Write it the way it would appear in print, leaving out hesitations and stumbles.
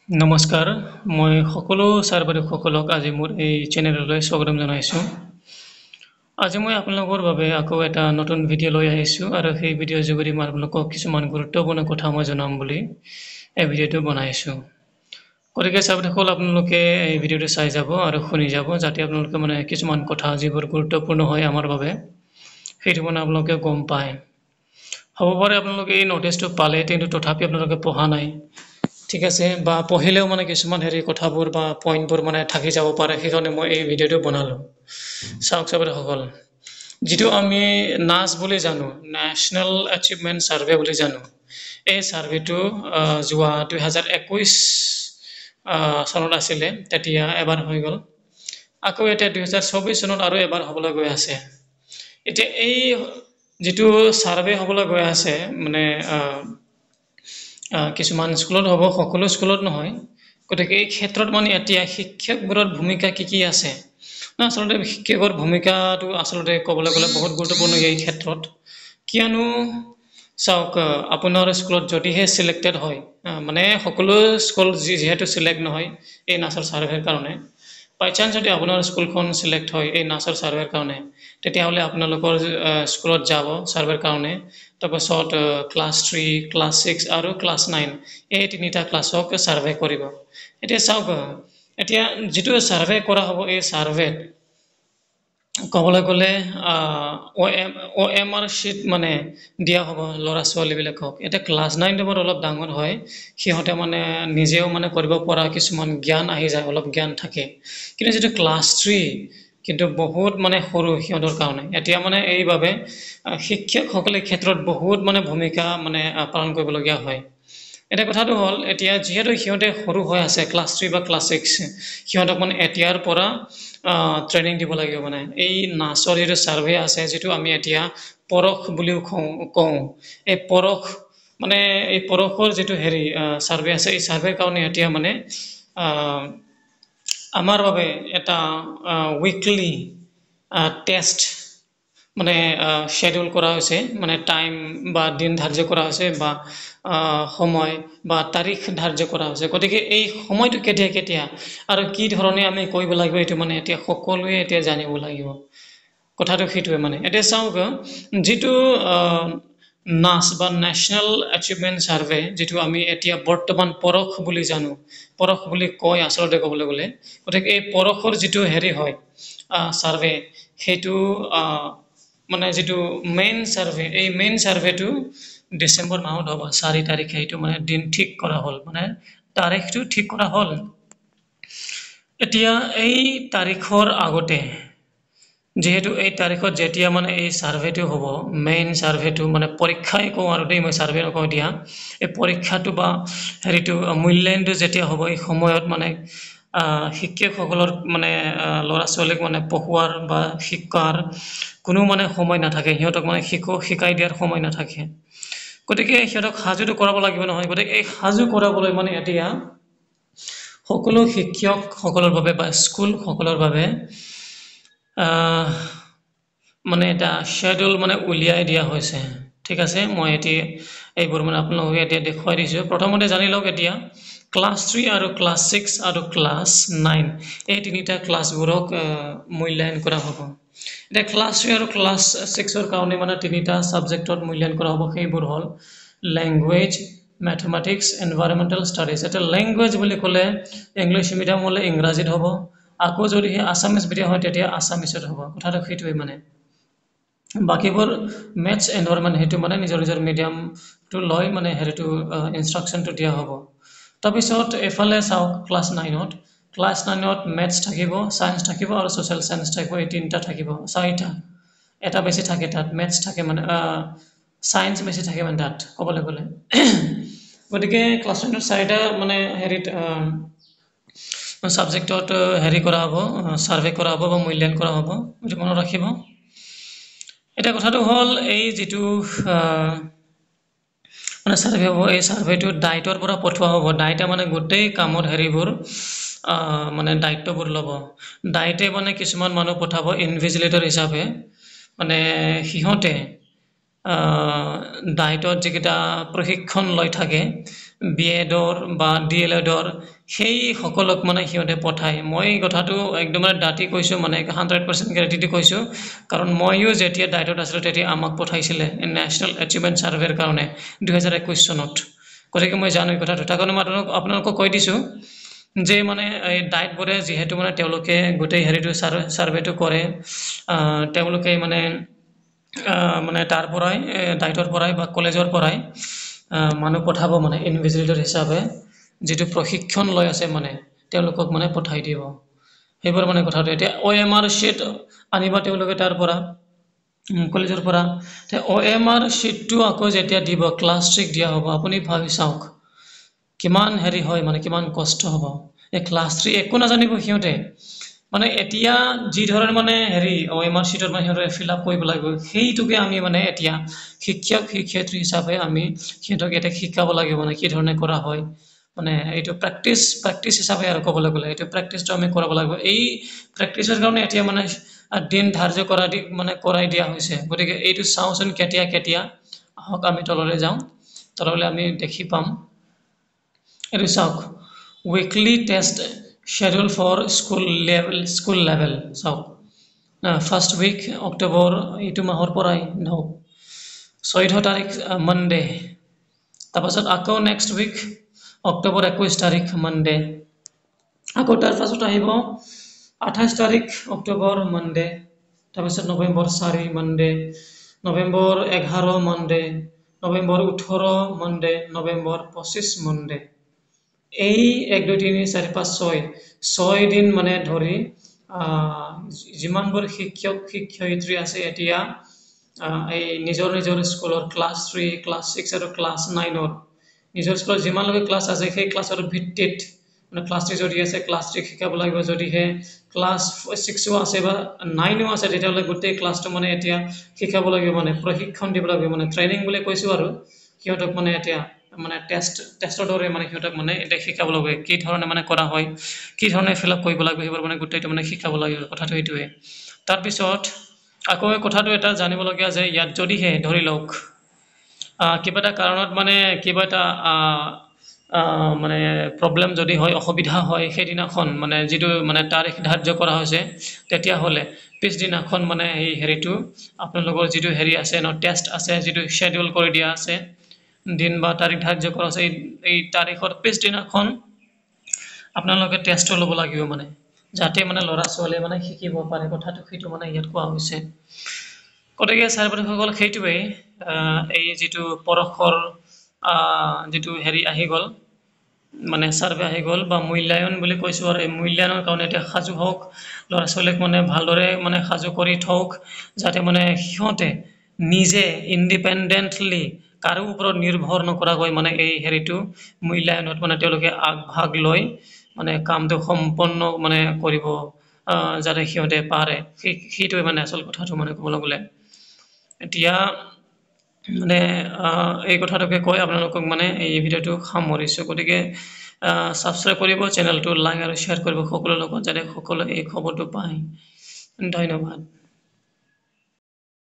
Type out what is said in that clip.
নমস্কাৰ মই সকলো ছাৰ-বাইদেউসকলক আজি মোৰ এই চেনেললৈ স্বাগতম জনাইছোঁ। আজি মই আপোনালোকৰ বাবে আকৌ এটা নতুন ভিডিঅ' লৈ আহিছোঁ আৰু সেই ভিডিঅ'ৰ যোগেদি মই আপোনালোকক কিছুমান গুৰুত্বপূৰ্ণ কথা মই জনাম বুলি এই ভিডিঅ'টো বনাইছোঁ। গতিকে ছাৰ-বাইদেউসকল আপোনালোকে এই ভিডিঅ'টো চাই যাব আৰু শুনি যাব যাতে আপোনালোকে কিছুমান কথা যিবোৰ গুৰুত্বপূৰ্ণ হয় আমাৰ বাবে সেইটো আপোনালোকে গম পায়। হ'ব পাৰে আপোনালোকে এই নটিচটো পালে কিন্তু তথাপি আপোনালোকে পঢ়া নাই। ঠিক আছে বা পঢ়িলেও কিছুমান কথাবোৰ বা পইণ্টবোৰ থাকি যাব পাৰে সেইকাৰণে মই এই ভিডিঅ'টো বনালোঁ। চাওক ছাৰ-বাইদেউসকল, যিটো আমি নাচ বুলি জানো, নেশ্যনেল এচিভমেণ্ট ছাৰ্ভে বুলি জানো, এই ছাৰ্ভেটো যোৱা 2021 চনত আছিলে, তেতিয়া এবাৰ হৈ গ'ল। আকৌ এতিয়া 2024 চনত আৰু এবাৰ হ'বলৈ গৈ আছে। এতিয়া এই যিটো ছাৰ্ভে হ'বলৈ গৈ আছে কিছুমান স্কুলত হ'ব, সকলো স্কুলত নহয়। গতিকে এই ক্ষেত্ৰত এতিয়া শিক্ষকবোৰৰ ভূমিকা কি আছে? আচলতে শিক্ষকৰ ভূমিকাটো আচলতে ক'বলৈ গ'লে বহুত গুৰুত্বপূৰ্ণ এই ক্ষেত্ৰত। কিয়নো চাওক, আপোনাৰ স্কুলত যদিহে চিলেক্টেড হয়, সকলো স্কুল যিহেতু চিলেক্ট নহয় এই নাচৰ ছাৰ্ভেৰ কাৰণে, বাই চান্স যদি আপোনাৰ স্কুলখন চিলেক্ট হয় এই নাচৰ ছাৰ্ভেৰ কাৰণে, তেতিয়াহ'লে আপোনালোকৰ স্কুলত যাব ছাৰ্ভেৰ কাৰণে। তাৰপাছত ক্লাছ 3, ক্লাছ 6 আৰু ক্লাছ 9 এই তিনিটা ক্লাছক ছাৰ্ভে কৰিব। এতিয়া চাওক, এতিয়া যিটো ছাৰ্ভে কৰা হ'ব এই ছাৰ্ভেত ক'বলৈ গ'লে OMR শ্বীট দিয়া হ'ব ল'ৰা ছোৱালীবিলাকক। এতিয়া ক্লাছ 9 টেনত অলপ ডাঙৰ হয়, সিহঁতে নিজেও কৰিব পৰা কিছুমান জ্ঞান আহি যায়, অলপ জ্ঞান থাকে। কিন্তু যিটো ক্লাছ 3 কিন্তু বহুত সৰু সিহঁতৰ কাৰণে। এতিয়া এইবাবে শিক্ষকসকলে ক্ষেত্ৰত বহুত ভূমিকা পালন কৰিবলগীয়া হয়। এতিয়া কথাটো হ'ল, এতিয়া যিহেতু সিহঁতে সৰু হৈ আছে, ক্লাছ 3 বা ক্লাছ 6, সিহঁতক এতিয়াৰ পৰা ট্ৰেইনিং দিব লাগিব। এই নাচৰ যিটো ছাৰ্ভে আছে, যিটো আমি এতিয়া পৰখ বুলিও কওঁ, এই পৰখ এই পৰখৰ যিটো ছাৰ্ভে আছে, এই ছাৰ্ভেৰ কাৰণে এতিয়া আমাৰ বাবে এটা উইকলি টেষ্ট শ্বেডিউল কৰা হৈছে, টাইম বা দিন ধাৰ্য কৰা হৈছে বা সময় বা তাৰিখ ধাৰ্য কৰা হৈছে। গতিকে এই সময়টো কেতিয়া আৰু কি ধৰণে আমি কৰিব লাগিব এইটো এতিয়া সকলোৱে এতিয়া জানিব লাগিব। কথাটো সেইটোৱে। এতিয়া চাওক, যিটো নাচ বা নেশ্যনেল এচিভমেণ্ট ছাৰ্ভে, যিটো আমি এতিয়া বৰ্তমান পৰখ বুলি জানো, পৰখ বুলি কয় আচলতে ক'বলৈ গ'লে। গতিকে এই পৰখৰ যিটো হয় ছাৰ্ভে, সেইটো যিটো মেইন ছাৰ্ভে, এই মেইন ছাৰ্ভেটো ডিচেম্বৰ মাহত হ'ব, 4 তাৰিখে এইটো দিন ঠিক কৰা হ'ল, তাৰিখটো ঠিক কৰা হ'ল। এতিয়া এই তাৰিখৰ আগতে, যিহেতু এই তাৰিখত যেতিয়া এই ছাৰ্ভেটো হ'ব, মেইন ছাৰ্ভেটো পৰীক্ষাই কওঁ আৰু দেই, মই ছাৰ্ভে নকওঁ এতিয়া, এই পৰীক্ষাটো বা মূল্যায়নটো যেতিয়া হ'ব, এই সময়ত শিক্ষকসকলৰ ল'ৰা ছোৱালীক পঢ়োৱাৰ বা শিকাৰ কোনো সময় নাথাকে। সিহঁতক শিকাই দিয়াৰ সময় নাথাকে। গতিকে সিহঁতক সাজুটো কৰাব লাগিব নহয়। গতিকে এই সাজু কৰাবলৈ এতিয়া সকলো শিক্ষকসকলৰ বাবে বা স্কুলসকলৰ বাবে এটা শ্বেডিউল উলিয়াই দিয়া হৈছে। ঠিক আছে, মই এতিয়া এইবোৰ আপোনালোকে এতিয়া দেখুৱাই দিছোঁ। প্ৰথমতে জানি লওক, এতিয়া ক্লাছ 3 আৰু ক্লাছ 6 আৰু ক্লাছ 9 এই তিনিটা ক্লাছবোৰক মূল্যায়ন কৰা হ'ব। এতিয়া ক্লাছ 3 আৰু ক্লাছ 6ৰ কাৰণে তিনিটা ছাবজেক্টত মূল্যায়ন কৰা হ'ব। সেইবোৰ হ'ল লেংগুৱেজ, মেথমেটিক্স, এনভাইৰনমেণ্টেল ষ্টাডিজ। এতিয়া লেংগুৱেজ বুলি ক'লে ইংলিছ মিডিয়াম হ'লে ইংৰাজীত হ'ব, আকৌ যদি আছামিছ মিডিয়াম হয় তেতিয়া আছামিছত হ'ব। কথাটো সেইটোৱে। বাকীবোৰ মেথছ, এনভাইৰনমেণ্ট সেইটো নিজৰ নিজৰ মিডিয়ামটো লৈ ইনষ্ট্ৰাকশ্যনটো দিয়া হ'ব। তাৰপিছত এইফালে চাওক, ক্লাছ 9ত মেথছ থাকিব, ছায়েন্স থাকিব আৰু ছ'চিয়েল ছায়েন্স থাকিব। এই তিনিটা থাকিব, 4টা, এটা বেছি থাকে তাত, মেথছ থাকে ছায়েন্স বেছি থাকে তাত ক'বলৈ গ'লে। গতিকে ক্লাছ 9ত 4টা ছাবজেক্টত কৰা হ'ব, ছাৰ্ভে কৰা হ'ব বা মূল্যায়ন কৰা হ'ব, এইটো মনত ৰাখিব। এতিয়া কথাটো হ'ল, এই যিটো ছাৰ্ভে হ'ব, এই ছাৰ্ভেটো ডাইটৰ পৰা পঠোৱা হ'ব। ডাইটে গোটেই কামত দায়িত্ববোৰ ল'ব। ডাইটে কিছুমান মানুহ পঠাব ইনভিজিলেটৰ হিচাপে। সিহঁতে ডাইটত যিকেইটা প্ৰশিক্ষণ লৈ থাকে BEdৰ বা DLEdৰ সেই সকলক মানে সিহঁতে পঠায় মই কথাটো একদম ডাটি কৈছোঁ মানে 100% গেৰাণ্টি দি কৈছোঁ কাৰণ মইও যেতিয়া ডাইটত আছিলোঁ তেতিয়া আমাক পঠাইছিলে নেশ্যনেল এচিভমেণ্ট ছাৰ্ভেৰ কাৰণে 2021 চনত গতিকে মই জানো এই কথাটো তাৰ কাৰণে মই আপোনালোকক কৈ দিছোঁ যে মানে এই ডাইটবোৰে যিহেতু মানে তেওঁলোকে গোটেই হেৰিটো ছাৰ্ভেটো কৰে তেওঁলোকে মানে মানে তাৰ পৰাই ডাইটৰ পৰাই বা কলেজৰ পৰাই মানুহ পঠাব মানে ইনভিজিলেটৰ হিচাপে যিটো প্ৰশিক্ষণ লৈ আছে মানে তেওঁলোকক মানে পঠাই দিব সেইবোৰ মানে কথাটো এতিয়া OMR sheet আনিবা তেওঁলোকে তাৰ পৰা কলেজৰ পৰা OMR sheetটো আকৌ যেতিয়া দিব ক্লাছ 3 দিয়া হ'ব আপুনি ভাবি চাওক কিমান হেৰি হয় মানে কিমান কষ্ট হ'ব এই ক্লাছ 3 একো নাজানিব সিহঁতে মানে এতিয়া যি ধৰণৰ মানে হেৰি OMR sheetত মানে সিহঁতে ফিল আপ কৰিব লাগিব সেইটোকে আমি মানে এতিয়া শিক্ষয়িত্ৰী হিচাপে আমি সিহঁতক এতিয়া শিকাব লাগিব মানে কি ধৰণে কৰা হয় মানে এইটো প্ৰেক্টিচ হিচাপে আৰু ক'বলৈ গ'লে এইটো প্ৰেক্টিচটো আমি কৰাব লাগিব এই প্ৰেক্টিচৰ কাৰণে এতিয়া মানে দিন ধাৰ্য মানে কৰাই দিয়া হৈছে গতিকে এইটো চাওঁচোন কেতিয়া আহক আমি তললৈ যাওঁ তললৈ আমি দেখি পাম এইটো চাওক weekly test schedule for school level চাওক ফাৰ্ষ্ট উইক অক্টোবৰ এইটো মাহৰ পৰাই ধৰক 14 তাৰিখ মানডে তাৰপাছত আকৌ নেক্সট উইক অক্টোবৰ 21 তাৰিখ মানডে আকৌ তাৰ পাছত আহিব 28 তাৰিখ অক্টোবৰ মানডে তাৰপিছত November 4 Monday November 11 Monday November 18 Monday November 25 Monday এই 1 2 3 4 5 6 দিন মানে ধৰি যিমানবোৰ শিক্ষয়িত্ৰী আছে এতিয়া এই নিজৰ স্কুলৰ ক্লাছ 3 ক্লাছ 6 আৰু ক্লাছ 9ৰ নিজৰ স্কুলত যিমানলৈকে ক্লাছ আছে সেই ক্লাছৰ ভিত্তিত মানে ক্লাছ 3 যদি আছে ক্লাছ 3 শিকাব লাগিব যদিহে ক্লাছ 6ও আছে বা 9ও আছে তেতিয়াহ'লে গোটেই ক্লাছটো মানে এতিয়া শিকাব লাগিব মানে প্ৰশিক্ষণ দিব লাগিব মানে ট্ৰেইনিং বুলি কৈছোঁ আৰু সিহঁতক মানে এতিয়া মানে টেষ্টৰ দৰে মানে সিহঁতক মানে এতিয়া শিকাব লাগিব কি ধৰণে মানে কৰা হয় কি ধৰণে ফিল আপ কৰিব লাগিব সেইবোৰ মানে গোটেইটো মানে শিকাব লাগিব কথাটো এইটোৱে তাৰপিছত আকৌ এই কথাটো এটা জানিবলগীয়া যে ইয়াত যদিহে ধৰি লওক কিবা এটা কাৰণত মানে কিবা এটা মানে প্ৰব্লেম যদি হয় অসুবিধা হয় সেইদিনাখন মানে যিটো মানে তাৰিখ ধাৰ্য কৰা হৈছে তেতিয়াহ'লে পিছদিনাখন মানে এই হেৰিটো আপোনালোকৰ যিটো হেৰি আছে ন টেষ্ট আছে যিটো শ্বেডিউল কৰি দিয়া আছে দিন বা তাৰিখ ধাৰ্য কৰা আছে এই তাৰিখৰ পিছদিনাখন আপোনালোকে টেষ্টটো ল'ব লাগিব মানে যাতে মানে ল'ৰা ছোৱালীয়ে মানে শিকিব পাৰে কথাটো সেইটো মানে ইয়াত কোৱা হৈছে গতিকে ছাৰ বাইদেউসকল সেইটোৱেই এই যিটো পৰখৰ যিটো হেৰি আহি গ'ল মানে ছাৰ্ভে আহি গ'ল বা মূল্যায়ন বুলি কৈছোঁ আৰু এই মূল্যায়নৰ কাৰণে এতিয়া সাজু হওক ল'ৰা ছোৱালীক মানে ভালদৰে মানে সাজু কৰি থওক যাতে মানে সিহঁতে নিজে ইণ্ডিপেণ্ডেণ্টলি কাৰো ওপৰত নিৰ্ভৰ নকৰাকৈ মানে এই হেৰিটো মূল্যায়নত মানে তেওঁলোকে আগভাগ লৈ মানে কামটো সম্পন্ন মানে কৰিব যাতে সিহঁতে পাৰে সেইটোৱে মানে আচল কথাটো মানে ক'বলৈ গ'লে এতিয়া মানে এই কথাটোকে কৈ আপোনালোকক মানে এই ভিডিঅ'টো সামৰিছোঁ গতিকে ছাবস্ক্ৰাইব কৰিব চেনেলটো লাইক আৰু শ্বেয়াৰ কৰিব সকলোৰ লগত যাতে সকলোৱে এই খবৰটো পায় ধন্যবাদ